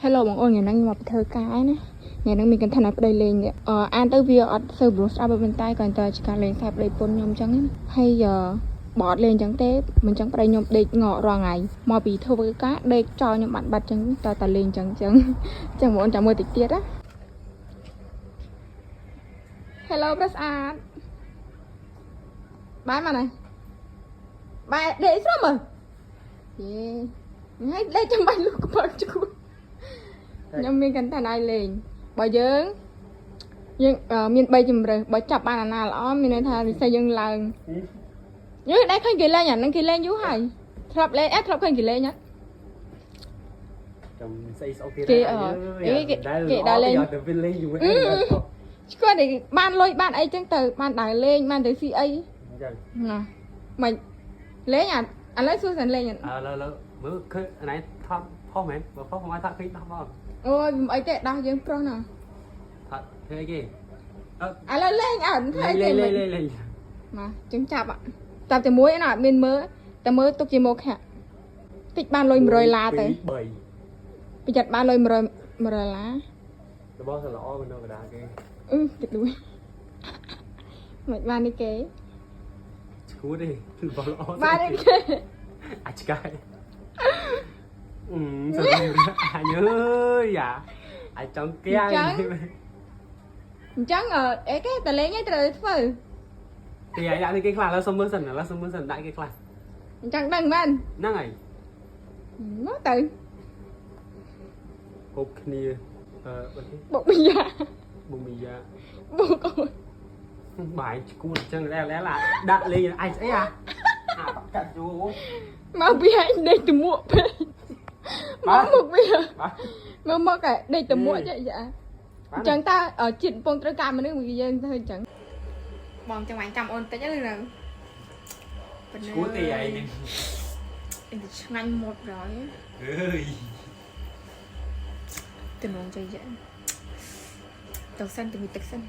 Hello បងប្អូនថ្ងៃនេះខ្ញុំមកធ្វើការណាថ្ងៃនេះមានកន្ថានប្តីលេងអានទៅវាអត់សូវព្រោះស្ដាប់ប៉ុន្តែគាត់តែជាការលេងខ្សែប្តីពុនខ្ញុំអញ្ចឹងហើយបើអត់លេងអញ្ចឹងទេមិនអញ្ចឹងប្តីខ្ញុំដេកងក់រាល់ថ្ងៃមកពីធ្វើការដេកចោលខ្ញុំបាត់អញ្ចឹងតែលេងអញ្ចឹងបងប្អូនចាំមើលតិចទៀតណា Hello ប្រុសស្អាតបាយមកណាបាយដេកស្រួលមើលយេហើយដេកចាំបាច់លុះក្បើកជួខ្ញុំមានកន្ថានឲ្យលេងបើយើងមាន3ជម្រើសបើចាប់បានអាណាល្អមានន័យថានិស្ស័យយើងឡើងយើងដែរឃើញគេលេងអានឹងគេលេងយូរហើយធ្លាប់លេងធ្លាប់ឃើញគេលេងអត់ចាំស្អីស្អុកគេគេដើរលេងទៅវិញលេងយូរហ្នឹងស្គាល់តែបានលុយបានអីចឹងទៅបានដើរលេងបានទៅស៊ីអីអញ្ចឹងណាមិនលេងឥឡូវសួរសិនលេងអត់លើមើលឃើញអានេះថតផុសមែនបើផុសមកថាឃើញដោះមកអូយមិនអីទេដោះយើងប្រុសណាថតធ្វើអីគេឥឡូវលេងអត់ធ្វើអីទេលេងមកចឹងចាប់តែមួយណាអត់មានមើលតែមើលទុកជាមកខៈតិចបានលុយ100ឡាទៅពីចិត្តបានលុយ100ឡារបស់សល្អមិននៅកណ្ដាលគេគេដួយមិនបាននេះគេឈួតទេរបស់ល្អបាននេះគេអាចឆ្កែសើអញអើយយ៉ាអាចចង់គេអញ្ចឹងអីគេតលេងឯងត្រូវធ្វើទីអាយដាក់នេះគេខ្លះឡើយសុំមើលសិនដាក់គេខ្លះអញ្ចឹងដឹងមែនហ្នឹងហើយមកទៅហូបគ្នាបុកមីយ៉ាបុកអូនបាយឈួតអញ្ចឹងឡែដាក់លេងអាយស្អីកាត់យូរមកវាឯងដេកទៅមួកពេកមកវាមកកែដេកទៅមួកចាអញ្ចឹងតើជាតិកំពុងត្រូវការមនុស្សយើងធ្វើអញ្ចឹងបងចាំបាញ់ចាំអូនតិចទៅនៅឈួតទេឯងឆ្ងាញ់មកrồi tình huống chơi vậy đầu xanh từ người tịch xanh